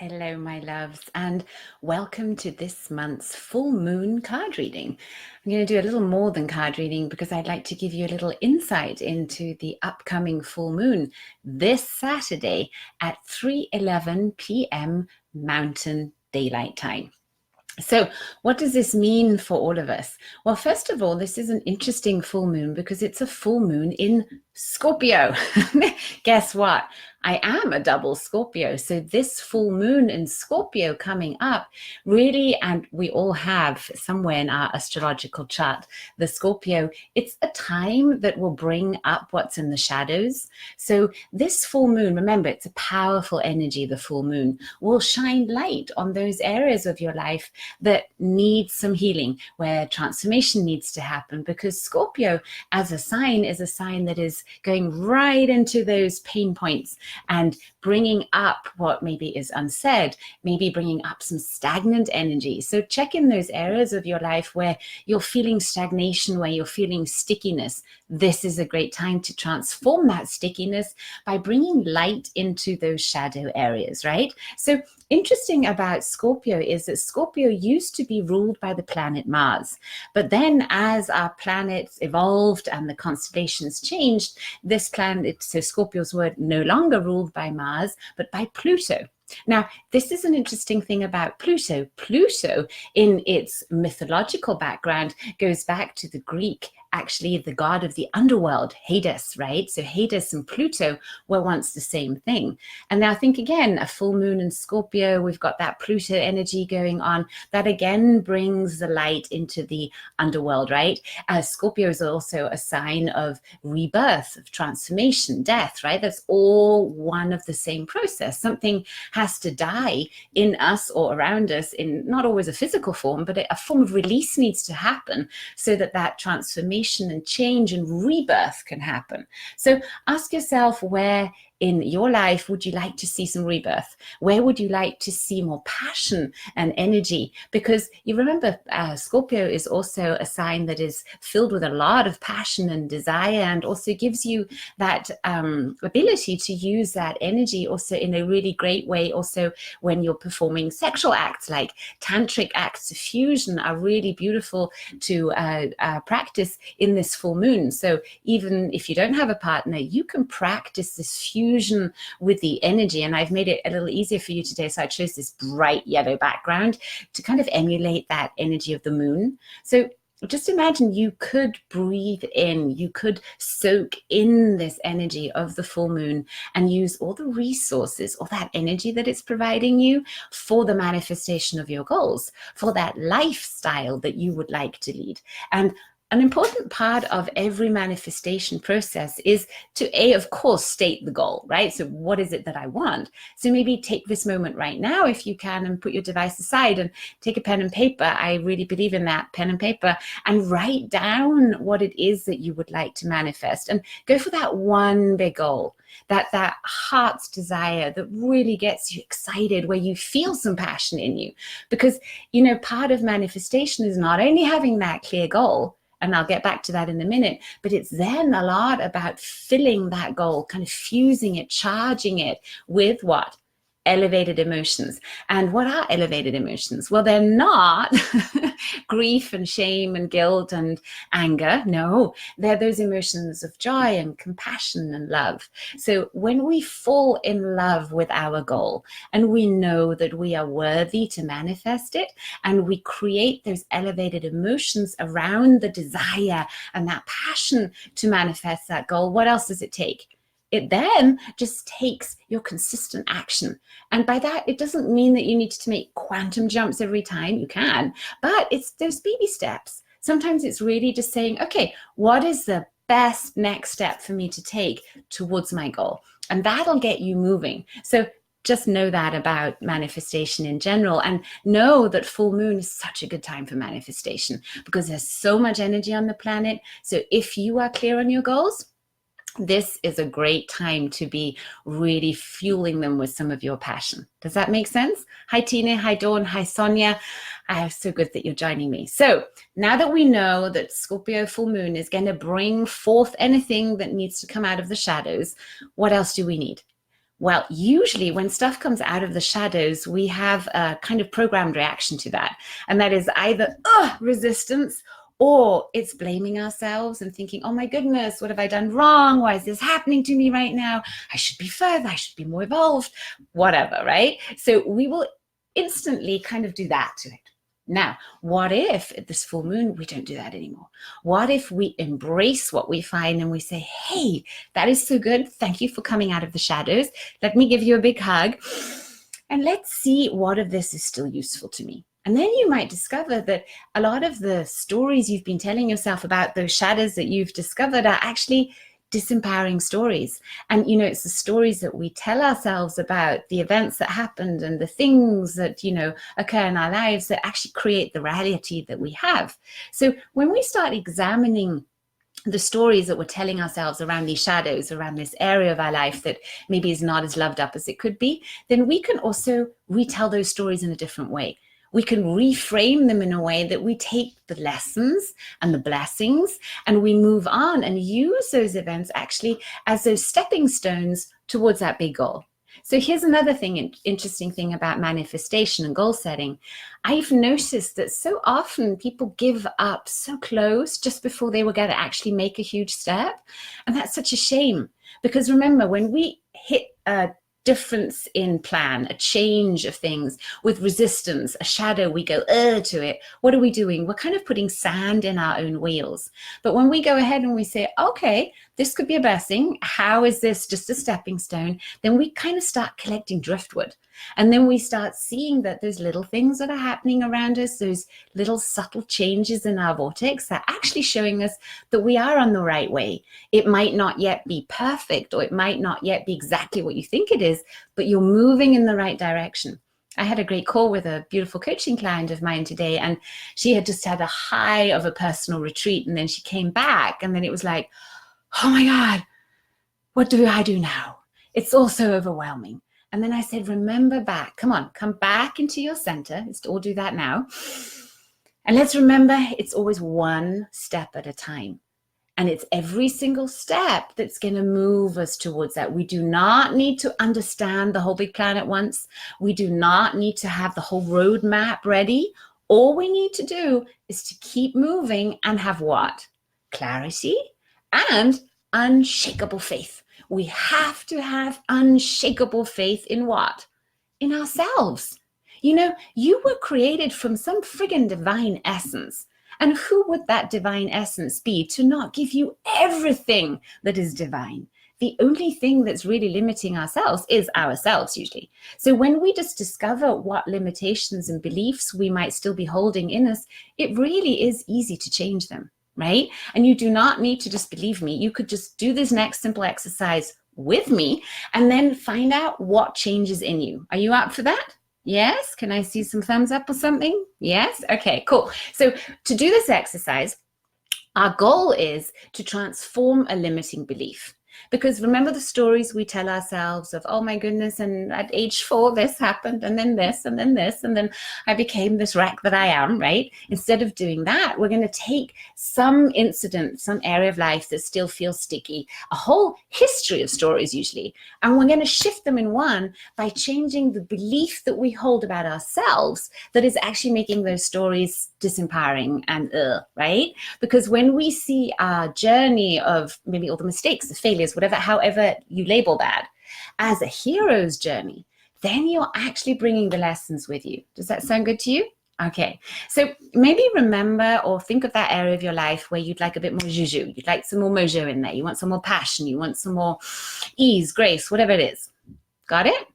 Hello, my loves, and welcome to this month's full moon card reading. I'm going to do a little more than card reading because I'd like to give you a little insight into the upcoming full moon this Saturday at 3:11 p.m. Mountain Daylight Time. So, what does this mean for all of us? Well, first of all, this is an interesting full moon because it's a full moon in Scorpio. Guess what? I am a double Scorpio. So, this full moon in Scorpio coming up really, and we all have somewhere in our astrological chart, the Scorpio, it's a time that will bring up what's in the shadows. So, this full moon, remember, it's a powerful energy, the full moon, will shine light on those areas of your life that need some healing, where transformation needs to happen, because Scorpio as a sign is a sign that is going right into those pain points and bringing up what maybe is unsaid, maybe bringing up some stagnant energy. So check in those areas of your life where you're feeling stagnation, where you're feeling stickiness. This is a great time to transform that stickiness by bringing light into those shadow areas, right? So interesting about Scorpio is that Scorpio used to be ruled by the planet Mars. But then as our planets evolved and the constellations changed, this planet, so Scorpios, were no longer ruled by Mars, but by Pluto. Now, this is an interesting thing about Pluto. Pluto, in its mythological background, goes back to the Greek, actually the god of the underworld, Hades, right? So Hades and Pluto were once the same thing. And now think again, a full moon in Scorpio, we've got that Pluto energy going on. That again brings the light into the underworld, right? Scorpio is also a sign of rebirth, of transformation, death, right? That's all one of the same process. Something has to die in us or around us, in not always a physical form, but a form of release needs to happen so that that transformation and change and rebirth can happen. So ask yourself, where in your life would you like to see some rebirth? Where would you like to see more passion and energy? Because you remember, Scorpio is also a sign that is filled with a lot of passion and desire, and also gives you that ability to use that energy also in a really great way. Also, when you're performing sexual acts, like tantric acts of fusion are really beautiful to practice in this full moon. So even if you don't have a partner, you can practice this fusion with the energy. And I've made it a little easier for you today. So I chose this bright yellow background to kind of emulate that energy of the moon. So just imagine you could breathe in, you could soak in this energy of the full moon and use all the resources, all that energy that it's providing you for the manifestation of your goals, for that lifestyle that you would like to lead. And an important part of every manifestation process is to, of course, state the goal, right? So what is it that I want? So maybe take this moment right now, if you can, and put your device aside and take a pen and paper. I really believe in that, pen and paper, and write down what it is that you would like to manifest, and go for that one big goal, that heart's desire that really gets you excited, where you feel some passion in you. Because, part of manifestation is not only having that clear goal, and I'll get back to that in a minute, but it's then a lot about filling that goal, kind of fusing it, charging it with what? Elevated emotions. And what are elevated emotions? Well, they're not grief and shame and guilt and anger. No, they're those emotions of joy and compassion and love. So when we fall in love with our goal and we know that we are worthy to manifest it, and we create those elevated emotions around the desire and that passion to manifest that goal, what else does it take? It then just takes your consistent action. And by that, it doesn't mean that you need to make quantum jumps every time. You can, but it's those baby steps. Sometimes it's really just saying, okay, what is the best next step for me to take towards my goal? And that'll get you moving. So just know that about manifestation in general, and know that full moon is such a good time for manifestation because there's so much energy on the planet. So if you are clear on your goals, this is a great time to be really fueling them with some of your passion. Does that make sense? Hi, Tina. Hi, Dawn. Hi, Sonia. So good that you're joining me. So now that we know that Scorpio full moon is going to bring forth anything that needs to come out of the shadows, what else do we need? Well, usually when stuff comes out of the shadows, we have a kind of programmed reaction to that. And that is either resistance, or it's blaming ourselves and thinking, oh my goodness, what have I done wrong? Why is this happening to me right now? I should be further, I should be more evolved, whatever, right? So we will instantly kind of do that to it. Now, what if at this full moon, we don't do that anymore? What if we embrace what we find and we say, hey, that is so good. Thank you for coming out of the shadows. Let me give you a big hug. And let's see what of this is still useful to me. And then you might discover that a lot of the stories you've been telling yourself about those shadows that you've discovered are actually disempowering stories. And, you know, it's the stories that we tell ourselves about the events that happened and the things that, you know, occur in our lives that actually create the reality that we have. So when we start examining the stories that we're telling ourselves around these shadows, around this area of our life that maybe is not as loved up as it could be, then we can also retell those stories in a different way. We can reframe them in a way that we take the lessons and the blessings and we move on and use those events actually as those stepping stones towards that big goal. So here's another interesting thing about manifestation and goal setting. I've noticed that so often people give up so close just before they were going to actually make a huge step. And that's such a shame, because remember, when we hit a difference in plan, a change of things with resistance, a shadow, we go to it. What are we doing? We're kind of putting sand in our own wheels. But when we go ahead and we say, okay, this could be a blessing. How is this just a stepping stone? Then we kind of start collecting driftwood. And then we start seeing that there's little things that are happening around us, those little subtle changes in our vortex that are actually showing us that we are on the right way. It might not yet be perfect, or it might not yet be exactly what you think it is, but you're moving in the right direction. I had a great call with a beautiful coaching client of mine today, and she had just had a high of a personal retreat, and then she came back, and then it was like, oh my God, what do I do now? It's all so overwhelming. And then I said, remember back, come back into your center. Let's all do that now. And let's remember, it's always one step at a time. And it's every single step that's going to move us towards that. We do not need to understand the whole big plan at once. We do not need to have the whole roadmap ready. All we need to do is to keep moving and have what? Clarity and unshakable faith. We have to have unshakable faith in what? In ourselves. You know, you were created from some friggin' divine essence. And who would that divine essence be to not give you everything that is divine? The only thing that's really limiting ourselves is ourselves usually. So when we just discover what limitations and beliefs we might still be holding in us, it really is easy to change them, right? And you do not need to just believe me. You could just do this next simple exercise with me and then find out what changes in you. Are you up for that? Yes? Can I see some thumbs up or something? Yes? Okay, cool. So to do this exercise, our goal is to transform a limiting belief. Because remember the stories we tell ourselves of, oh my goodness, and at age 4, this happened, and then this, and then this, and then I became this wreck that I am, right? Instead of doing that, we're going to take some incident, some area of life that still feels sticky, a whole history of stories usually, and we're going to shift them in one by changing the belief that we hold about ourselves that is actually making those stories disempowering and right? Because when we see our journey of maybe all the mistakes, the failures, whatever, however you label that, as a hero's journey, then you're actually bringing the lessons with you. Does that sound good to you? Okay, so maybe remember or think of that area of your life where you'd like a bit more juju, you'd like some more mojo in there, you want some more passion, you want some more ease, grace, whatever it is. Got it?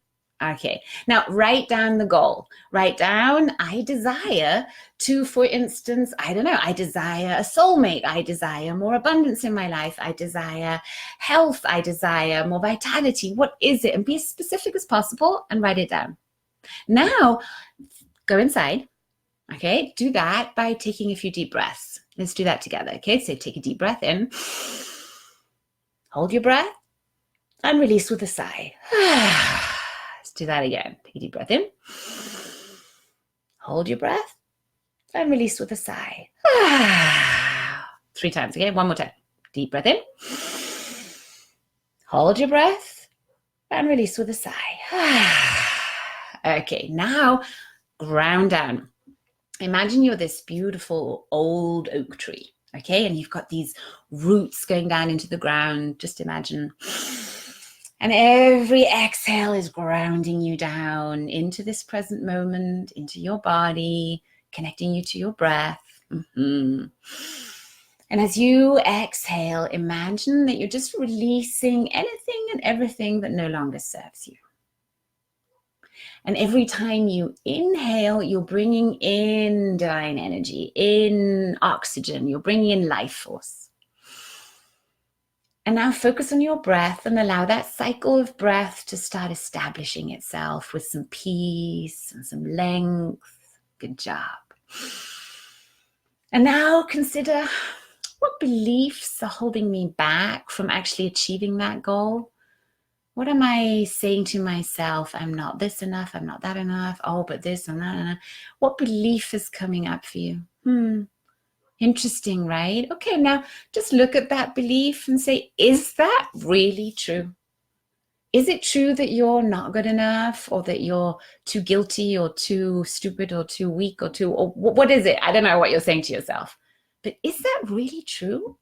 Okay, now write down the goal. Write down, I desire to, for instance, I don't know, I desire a soulmate. I desire more abundance in my life. I desire health. I desire more vitality. What is it? And be as specific as possible and write it down. Now, go inside. Okay, do that by taking a few deep breaths. Let's do that together. Okay, so take a deep breath in. Hold your breath and release with a sigh. Let's do that again. Take a deep breath in. Hold your breath and release with a sigh. 3 times, okay? One more time. Deep breath in. Hold your breath And release with a sigh. Okay, now ground down. Imagine you're this beautiful old oak tree, okay? And you've got these roots going down into the ground. Just imagine. And every exhale is grounding you down into this present moment, into your body, connecting you to your breath. Mm-hmm. And as you exhale, imagine that you're just releasing anything and everything that no longer serves you. And every time you inhale, you're bringing in divine energy, in oxygen, you're bringing in life force. And now focus on your breath and allow that cycle of breath to start establishing itself with some peace and some length. Good job. And now consider, what beliefs are holding me back from actually achieving that goal? What am I saying to myself? I'm not this enough. I'm not that enough. Oh, but this and that. What belief is coming up for you? Interesting, right? Okay, now just look at that belief and say, is that really true? Is it true that you're not good enough, or that you're too guilty or too stupid or too weak or what is it? I don't know what you're saying to yourself. But is that really true?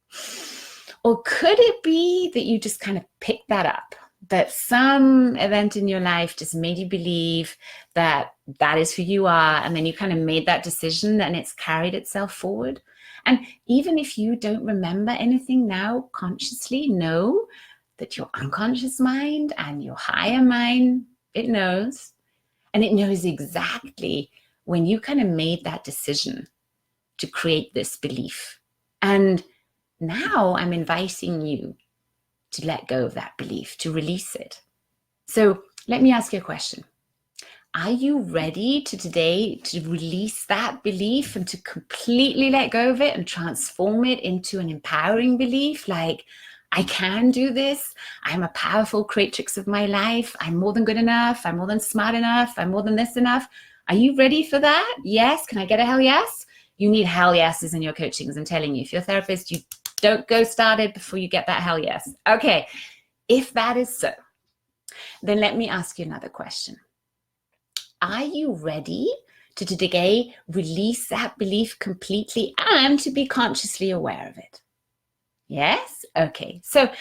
Or could it be that you just kind of picked that up? That some event in your life just made you believe that that is who you are, and then you kind of made that decision and it's carried itself forward. And even if you don't remember anything now consciously, know that your unconscious mind and your higher mind, it knows. And it knows exactly when you kind of made that decision to create this belief. And now I'm inviting you to let go of that belief, to release it. So let me ask you a question. Are you ready today to release that belief and to completely let go of it and transform it into an empowering belief like, I can do this. I'm a powerful creatrix of my life. I'm more than good enough. I'm more than smart enough. I'm more than this enough. Are you ready for that? Yes. Can I get a hell yes? You need hell yeses in your coachings. I'm telling you, if you're a therapist, you don't go started before you get that hell yes. Okay. If that is so, then let me ask you another question. Are you ready to today release that belief completely and to be consciously aware of it? Yes? Okay. So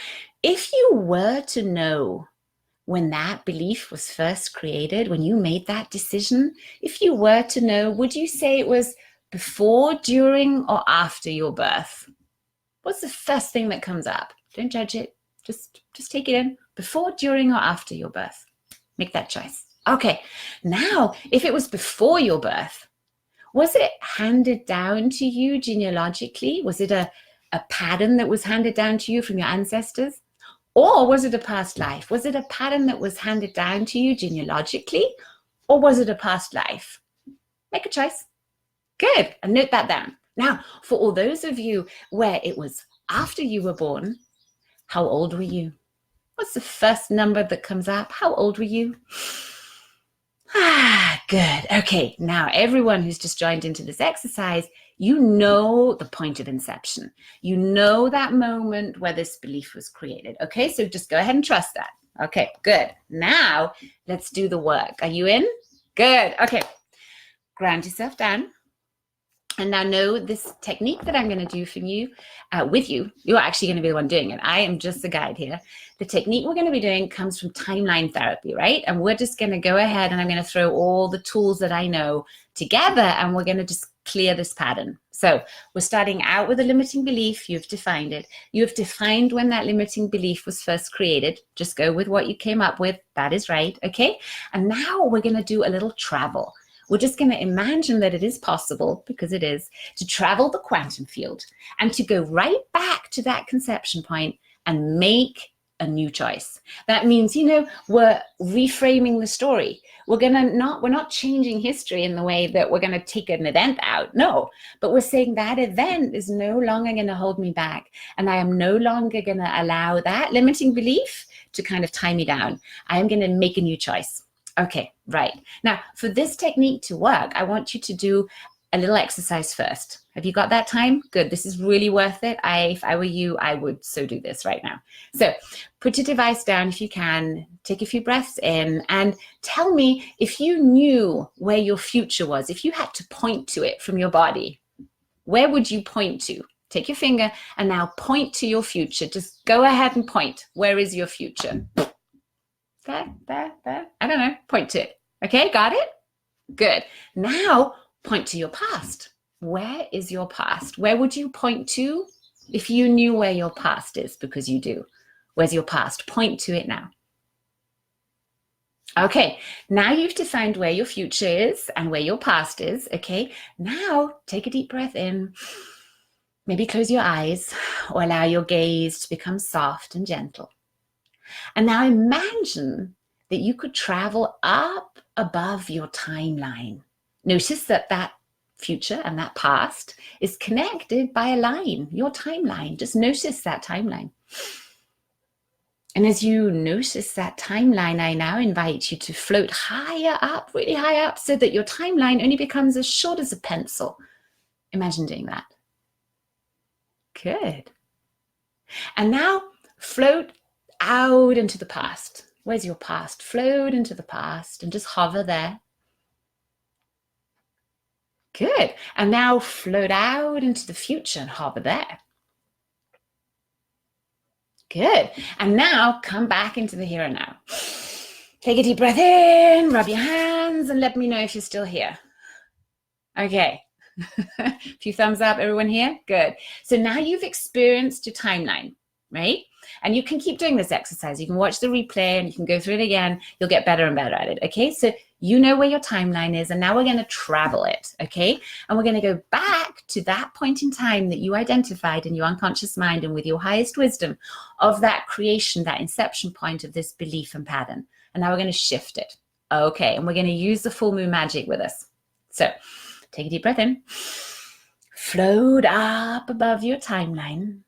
if you were to know when that belief was first created, when you made that decision, if you were to know, would you say it was before, during, or after your birth? What's the first thing that comes up? Don't judge it. Just take it in. Before, during, or after your birth? Make that choice. Okay. Now, if it was before your birth, was it handed down to you genealogically? Was it a pattern that was handed down to you from your ancestors? Or was it a past life? Was it a pattern that was handed down to you genealogically? Or was it a past life? Make a choice. Good. And note that down. Now, for all those of you where it was after you were born, how old were you? What's the first number that comes up? How old were you? Good. Okay. Now, everyone who's just joined into this exercise, you know the point of inception. You know that moment where this belief was created. Okay. So just go ahead and trust that. Okay. Good. Now, let's do the work. Are you in? Good. Okay. Ground yourself down. And now know this technique that I'm going to do from you, with you, you're actually going to be the one doing it. I am just the guide here. The technique we're going to be doing comes from timeline therapy, right? And we're just going to go ahead and I'm going to throw all the tools that I know together and we're going to just clear this pattern. So we're starting out with a limiting belief. You've defined it. You've defined when that limiting belief was first created. Just go with what you came up with. That is right. Okay. And now we're going to do a little travel. We're just going to imagine that it is possible, because it is, to travel the quantum field and to go right back to that conception point and make a new choice. That means, we're reframing the story. We're not changing history in the way that we're going to take an event out. No, but we're saying that event is no longer going to hold me back. And I am no longer going to allow that limiting belief to kind of tie me down. I am going to make a new choice. Okay, right. Now, for this technique to work, I want you to do a little exercise first. Have you got that time? Good. This is really worth it. If I were you, I would so do this right now. So put your device down if you can, take a few breaths in, and tell me if you knew where your future was, if you had to point to it from your body, where would you point to? Take your finger and now point to your future. Just go ahead and point. Where is your future? There. I don't know. Point to it. Okay, got it? Good. Now point to your past. Where is your past? Where would you point to if you knew where your past is? Because you do. Where's your past? Point to it now. Okay, now you've defined where your future is and where your past is. Okay, now take a deep breath in. Maybe close your eyes or allow your gaze to become soft and gentle. And now imagine that you could travel up above your timeline. Notice that that future and that past is connected by a line, your timeline. Just notice that timeline. And as you notice that timeline, I now invite you to float higher up, really high up, so that your timeline only becomes as short as a pencil. Imagine doing that. Good. And now float out into the past. Where's your past? Float into the past and just hover there. Good. And now float out into the future and hover there. Good. And now come back into the here and now. Take a deep breath in, rub your hands, and let me know if you're still here. Okay. A few thumbs up, everyone here? Good. So now you've experienced your timeline, right? And you can keep doing this exercise. You can watch the replay and you can go through it again. You'll get better and better at it, okay? So you know where your timeline is, and now we're going to travel it, okay? And we're going to go back to that point in time that you identified in your unconscious mind and with your highest wisdom of that creation, that inception point of this belief and pattern. And now we're going to shift it, okay? And we're going to use the full moon magic with us. So take a deep breath in, float up above your timeline,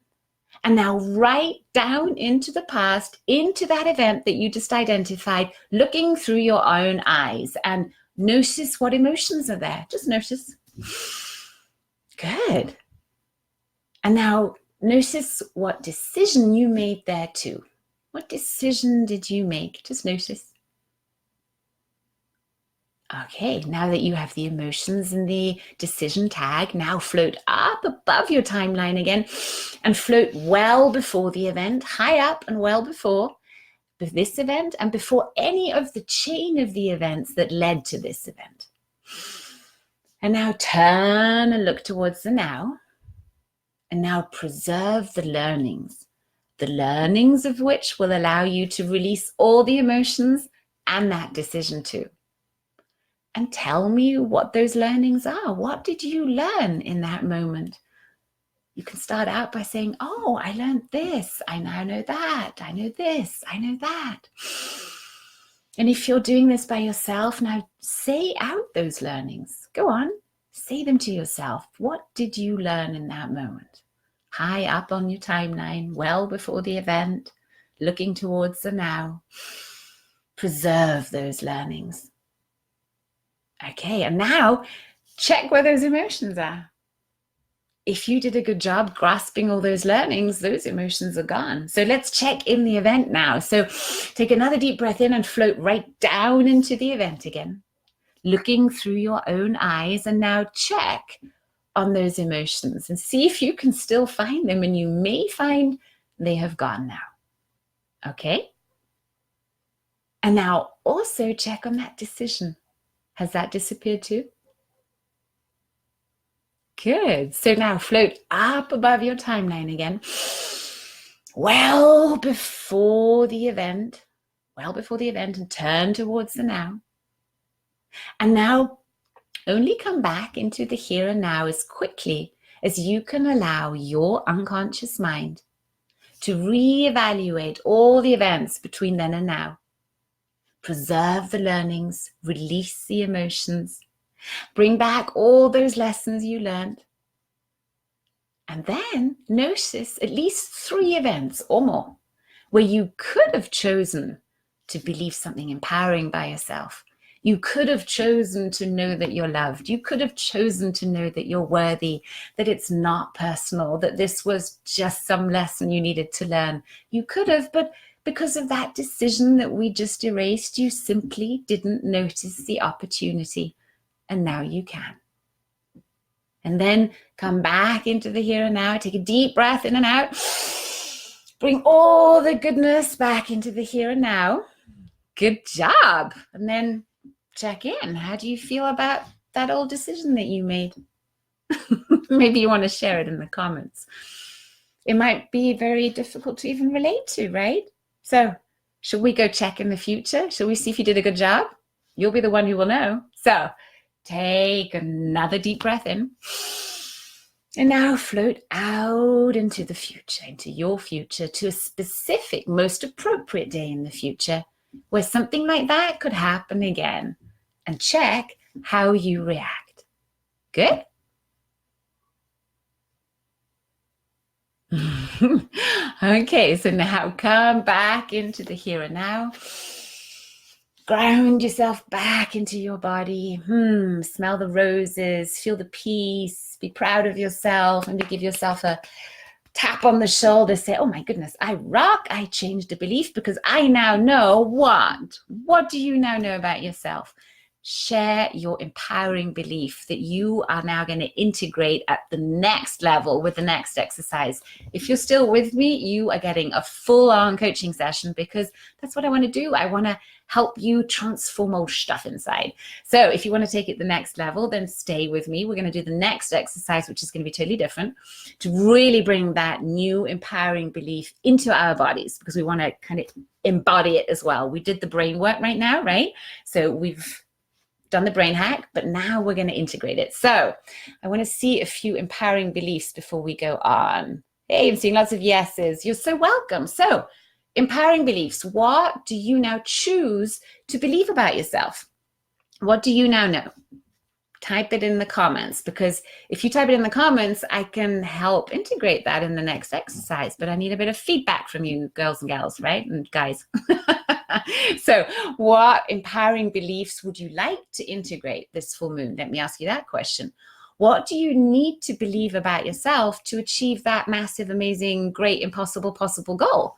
and now right down into the past, into that event that you just identified, looking through your own eyes, and notice what emotions are there. Just notice. Good. And now notice what decision you made there too. What decision did you make? Just notice. Okay, now that you have the emotions and the decision tag, now float up above your timeline again and float well before the event, high up and well before this event and before any of the chain of the events that led to this event. And now turn and look towards the now. And now preserve the learnings of which will allow you to release all the emotions and that decision too. And tell me what those learnings are. What did you learn in that moment? You can start out by saying, oh, I learned this. I now know that. I know this. I know that. And if you're doing this by yourself, now say out those learnings. Go on, say them to yourself. What did you learn in that moment? High up on your timeline, well before the event, looking towards the now. Preserve those learnings. Okay, and now check where those emotions are. If you did a good job grasping all those learnings, those emotions are gone. So let's check in the event now. So take another deep breath in and float right down into the event again, looking through your own eyes, and now check on those emotions and see if you can still find them, and you may find they have gone now. Okay? And now also check on that decision. Has that disappeared too? Good. So now float up above your timeline again. Well before the event, and turn towards the now. And now only come back into the here and now as quickly as you can allow your unconscious mind to reevaluate all the events between then and now. Preserve the learnings, release the emotions, bring back all those lessons you learned. And then notice at least 3 events or more where you could have chosen to believe something empowering by yourself. You could have chosen to know that you're loved. You could have chosen to know that you're worthy, that it's not personal, that this was just some lesson you needed to learn. You could have, but because of that decision that we just erased, you simply didn't notice the opportunity. And now you can. And then come back into the here and now. Take a deep breath in and out. Bring all the goodness back into the here and now. Good job. And then check in. How do you feel about that old decision that you made? Maybe you want to share it in the comments. It might be very difficult to even relate to, right? So should we go check in the future? Shall we see if you did a good job? You'll be the one who will know. So take another deep breath in. And now float out into the future, into your future, to a specific, most appropriate day in the future where something like that could happen again. And check how you react. Good? Okay, so now come back into the here and now. Ground yourself back into your body. Smell the roses, feel the peace, be proud of yourself, and to give yourself a tap on the shoulder, say, oh my goodness, I rock, I changed a belief because I now know what? What do you now know about yourself? Share your empowering belief that you are now going to integrate at the next level with the next exercise. If you're still with me, you are getting a full-on coaching session because that's what I want to do. I want to help you transform old stuff inside. So if you want to take it the next level, then stay with me. We're going to do the next exercise, which is going to be totally different, to really bring that new empowering belief into our bodies because we want to kind of embody it as well. We did the brain work right now, right? So we've done the brain hack, but now we're going to integrate it. So I want to see a few empowering beliefs before we go on. Hey, I'm seeing lots of yeses. You're so welcome. So empowering beliefs. What do you now choose to believe about yourself? What do you now know? Type it in the comments, because if you type it in the comments, I can help integrate that in the next exercise. But I need a bit of feedback from you, girls and gals, right? And guys. So what empowering beliefs would you like to integrate this full moon? Let me ask you that question. What do you need to believe about yourself to achieve that massive, amazing, great, impossible, possible goal?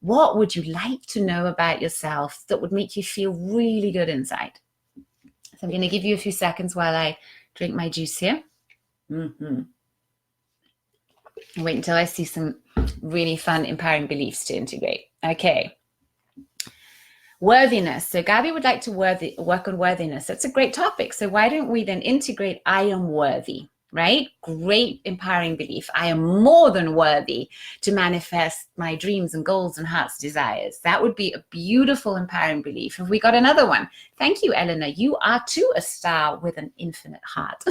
What would you like to know about yourself that would make you feel really good inside? So I'm going to give you a few seconds while I drink my juice here. Wait until I see some really fun, empowering beliefs to integrate. Okay. Worthiness. So Gabby would like to work on worthiness. That's a great topic. So why don't we then integrate I am worthy, right? Great empowering belief. I am more than worthy to manifest my dreams and goals and heart's desires. That would be a beautiful empowering belief. Have we got another one? Thank you, Eleanor. You are too a star with an infinite heart.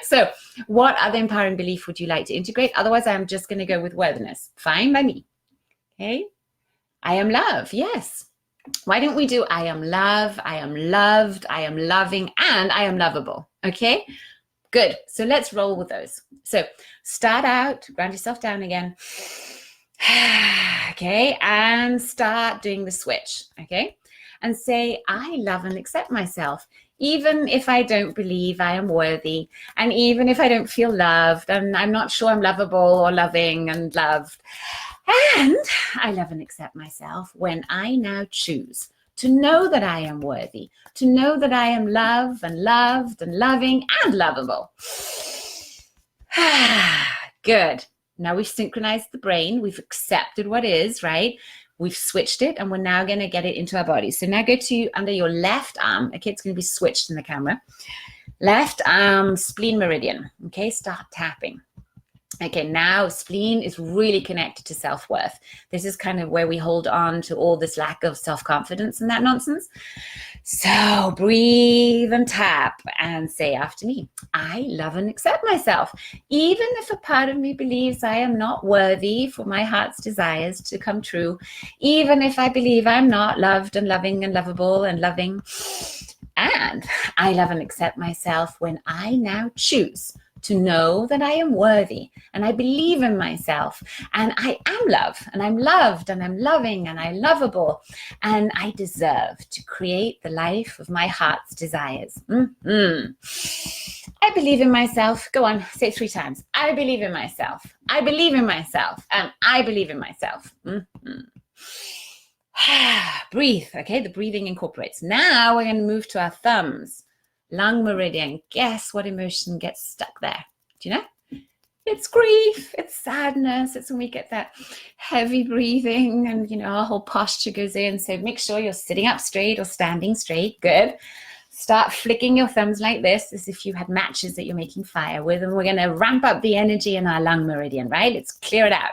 So what other empowering belief would you like to integrate? Otherwise, I'm just going to go with worthiness. Fine by me. Okay. I am love. Yes. Why don't we do I am love, I am loved, I am loving, and I am lovable. Okay. Good. So let's roll with those. So start out, ground yourself down again. Okay. And start doing the switch. Okay. And say, I love and accept myself, even if I don't believe I am worthy. And even if I don't feel loved and I'm not sure I'm lovable or loving and loved. And I love and accept myself when I now choose to know that I am worthy, to know that I am loved and loving and lovable. Good. Now we've synchronized the brain. We've accepted what is, right? We've switched it and we're now going to get it into our body. So now go to under your left arm. Okay, it's going to be switched in the camera. Left arm, spleen meridian. Okay, start tapping. Okay, now spleen is really connected to self-worth. This is kind of where we hold on to all this lack of self-confidence and that nonsense. So breathe and tap and say after me, I love and accept myself. Even if a part of me believes I am not worthy for my heart's desires to come true, even if I believe I'm not loved and loving and lovable and loving, and I love and accept myself when I now choose to know that I am worthy and I believe in myself and I am love and I'm loved and I'm loving and I'm lovable and I deserve to create the life of my heart's desires. I believe in myself. Go on, say it 3 times. I believe in myself. I believe in myself. And I believe in myself. Breathe. Okay, the breathing incorporates. Now we're going to move to our thumbs. Lung meridian. Guess what emotion gets stuck there? Do you know? It's grief, it's sadness, it's when we get that heavy breathing and, you know, our whole posture goes in. So make sure you're sitting up straight or standing straight. Good. Start flicking your thumbs like this as if you had matches that you're making fire with. And we're going to ramp up the energy in our lung meridian, right? Let's clear it out.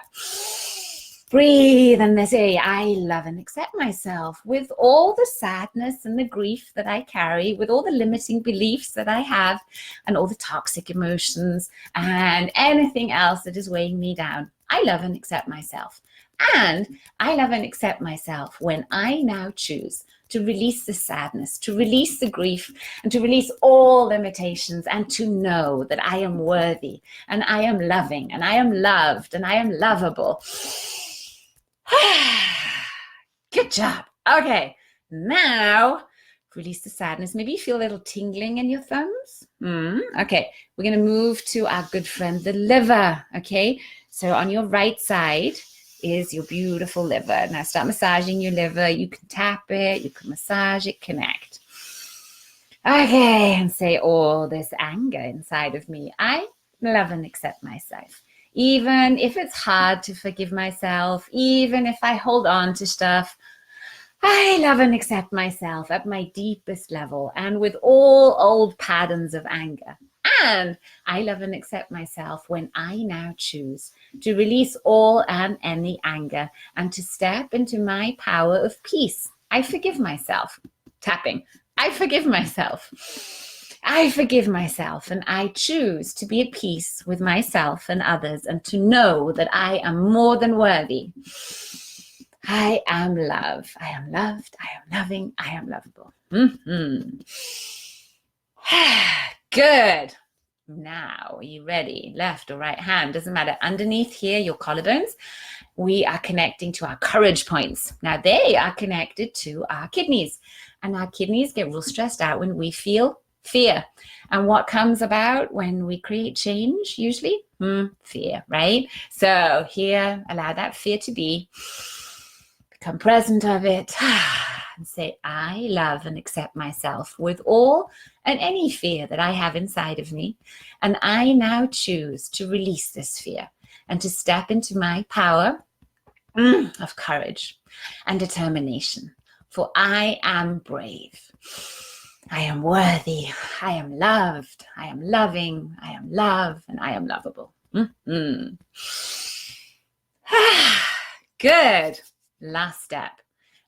Breathe and say, I love and accept myself with all the sadness and the grief that I carry, with all the limiting beliefs that I have, and all the toxic emotions and anything else that is weighing me down. I love and accept myself. And I love and accept myself when I now choose to release the sadness, to release the grief, and to release all limitations, and to know that I am worthy, and I am loving, and I am loved, and I am lovable. Good job. Okay, now release the sadness. Maybe you feel a little tingling in your thumbs. Okay, we're going to move to our good friend, the liver. Okay, so on your right side is your beautiful liver. Now start massaging your liver. You can tap it, you can massage it, connect. Okay, and say all this anger inside of me. I love and accept myself. Even if it's hard to forgive myself, even if I hold on to stuff, I love and accept myself at my deepest level and with all old patterns of anger. And I love and accept myself when I now choose to release all and any anger and to step into my power of peace. I forgive myself. Tapping. I forgive myself. I forgive myself and I choose to be at peace with myself and others and to know that I am more than worthy. I am love. I am loved. I am loving. I am lovable. Good. Now, are you ready? Left or right hand, doesn't matter. Underneath here, your collarbones, we are connecting to our courage points. Now, they are connected to our kidneys. And our kidneys get real stressed out when we feel fear. And what comes about when we create change, usually? Fear, right? So here, allow that fear to be. Become present of it. And say, I love and accept myself with all and any fear that I have inside of me. And I now choose to release this fear and to step into my power of courage and determination. For I am brave. I am worthy. I am loved. I am loving. I am love. And I am lovable. Good. Last step.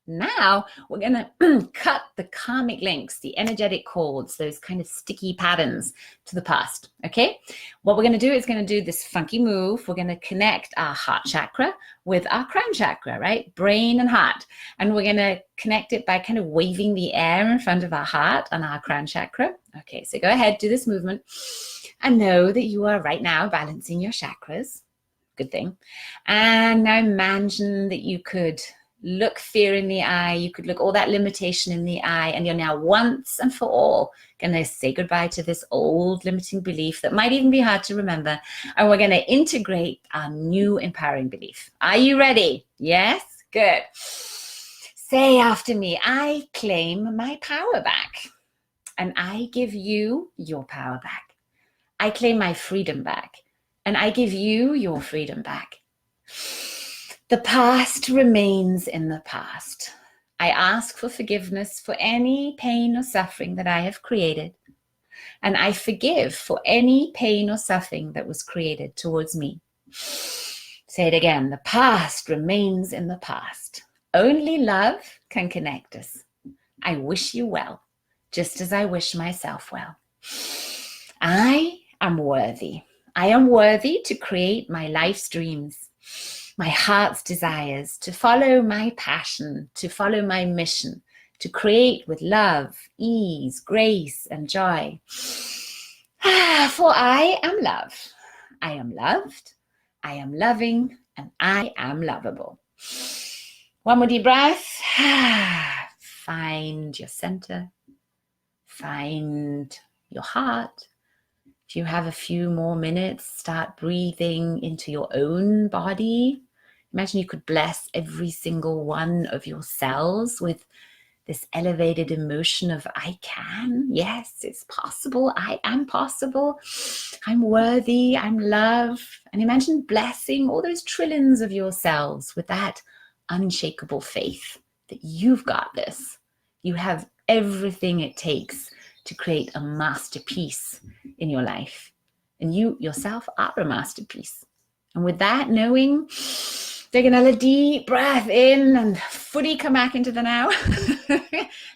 Now we're going to cut the karmic links, the energetic cords, those kind of sticky patterns to the past. Okay. What we're going to do is going to do this funky move. We're going to connect our heart chakra with our crown chakra, right? Brain and heart. And we're going to connect it by kind of waving the air in front of our heart and our crown chakra. Okay. So go ahead, do this movement and know that you are right now balancing your chakras. Good thing. And now imagine that you could look fear in the eye, you could look all that limitation in the eye, and you're now once and for all going to say goodbye to this old limiting belief that might even be hard to remember, and we're going to integrate our new empowering belief. Are you ready? Yes? Good. Say after me, I claim my power back, and I give you your power back. I claim my freedom back, and I give you your freedom back. The past remains in the past. I ask for forgiveness for any pain or suffering that I have created, and I forgive for any pain or suffering that was created towards me. Say it again. The past remains in the past. Only love can connect us. I wish you well, just as I wish myself well. I am worthy. I am worthy to create my life's dreams, my heart's desires, to follow my passion, to follow my mission, to create with love, ease, grace, and joy. For I am love. I am loved. I am loving. And I am lovable. One more deep breath. Find your center. Find your heart. If you have a few more minutes, start breathing into your own body. Imagine you could bless every single one of your cells with this elevated emotion of I can. Yes, it's possible. I am possible. I'm worthy. I'm love. And imagine blessing all those trillions of your cells with that unshakable faith that you've got this. You have everything it takes to create a masterpiece in your life. And you yourself are a masterpiece. And with that knowing, take another deep breath in and fully come back into the now.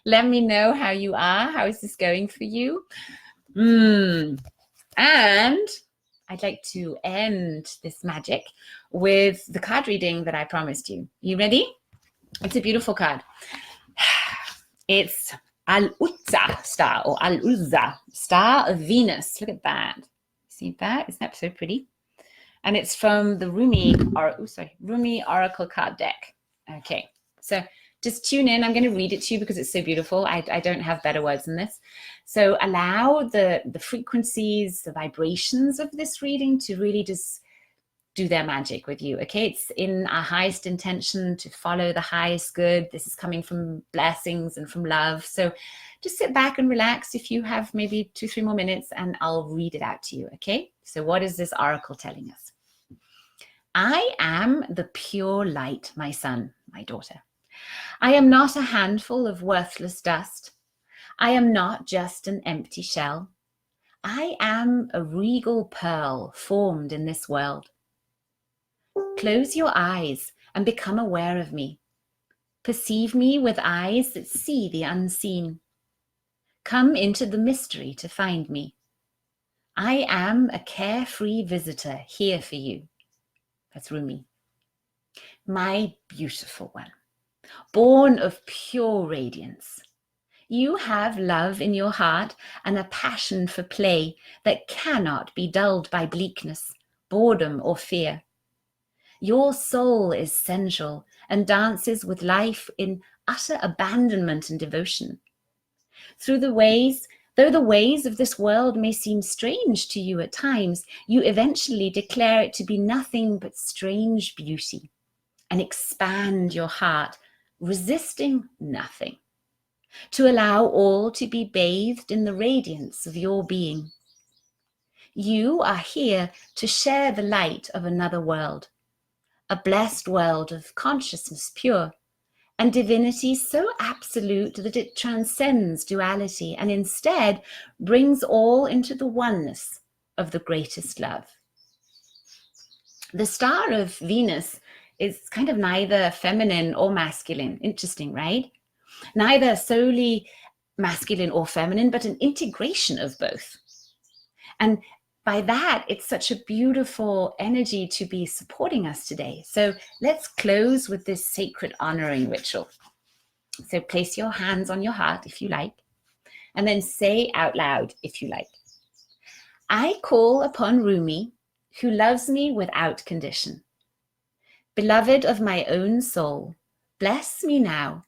Let me know how you are. How is this going for you? And I'd like to end this magic with the card reading that I promised you. You ready? It's a beautiful card. It's Al-Uzza star or Al-Uzza, star of Venus. Look at that. See that? Isn't that so pretty? And it's from the Rumi Oracle card deck. Okay, so just tune in. I'm going to read it to you because it's so beautiful. I don't have better words than this. So allow the frequencies, the vibrations of this reading to really just do their magic with you. Okay, it's in our highest intention to follow the highest good. This is coming from blessings and from love. So just sit back and relax if you have maybe 2-3 more minutes and I'll read it out to you. Okay, so what is this oracle telling us? I am the pure light, my son, my daughter. I am not a handful of worthless dust. I am not just an empty shell. I am a regal pearl formed in this world. Close your eyes and become aware of me. Perceive me with eyes that see the unseen. Come into the mystery to find me. I am a carefree visitor here for you. That's Rumi. My beautiful one, born of pure radiance. You have love in your heart and a passion for play that cannot be dulled by bleakness, boredom, or fear. Your soul is sensual and dances with life in utter abandonment and devotion. Though the ways of this world may seem strange to you at times, you eventually declare it to be nothing but strange beauty and expand your heart, resisting nothing, to allow all to be bathed in the radiance of your being. You are here to share the light of another world, a blessed world of consciousness pure and divinity so absolute that it transcends duality and instead brings all into the oneness of the greatest love. The star of Venus is kind of neither feminine or masculine. Interesting, right? Neither solely masculine or feminine, but an integration of both. And by that, it's such a beautiful energy to be supporting us today. So let's close with this sacred honoring ritual. So place your hands on your heart if you like, and then say out loud if you like. I call upon Rumi, who loves me without condition. Beloved of my own soul, bless me now,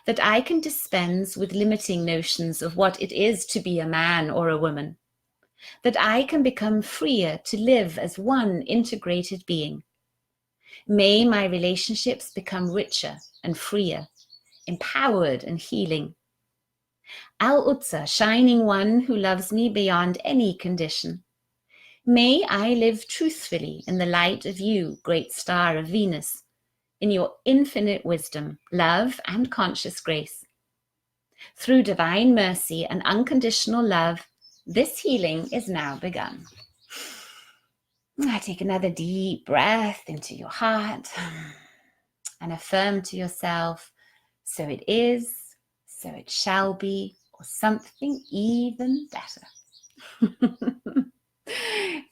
that I can dispense with limiting notions of what it is to be a man or a woman, that I can become freer to live as one integrated being. May my relationships become richer and freer, empowered and healing. Al-Utsa, shining one who loves me beyond any condition. May I live truthfully in the light of you, great star of Venus, in your infinite wisdom, love, and conscious grace. Through divine mercy and unconditional love, this healing is now begun. Take another deep breath into your heart and affirm to yourself, so it is, so it shall be, or something even better.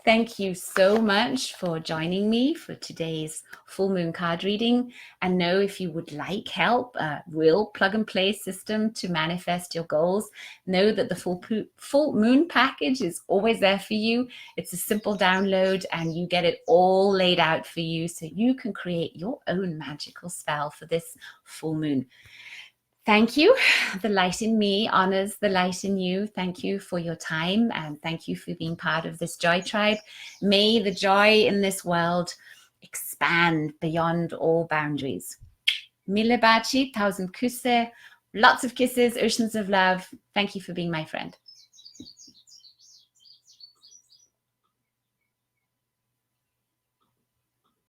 Thank you so much for joining me for today's full moon card reading. And know if you would like help, a real plug and play system to manifest your goals, know that the full moon package is always there for you. It's a simple download and you get it all laid out for you so you can create your own magical spell for this full moon. Thank you. The light in me honors the light in you. Thank you for your time and thank you for being part of this joy tribe. May the joy in this world expand beyond all boundaries. Mille baci, 1,000 küsse, lots of kisses, oceans of love. Thank you for being my friend.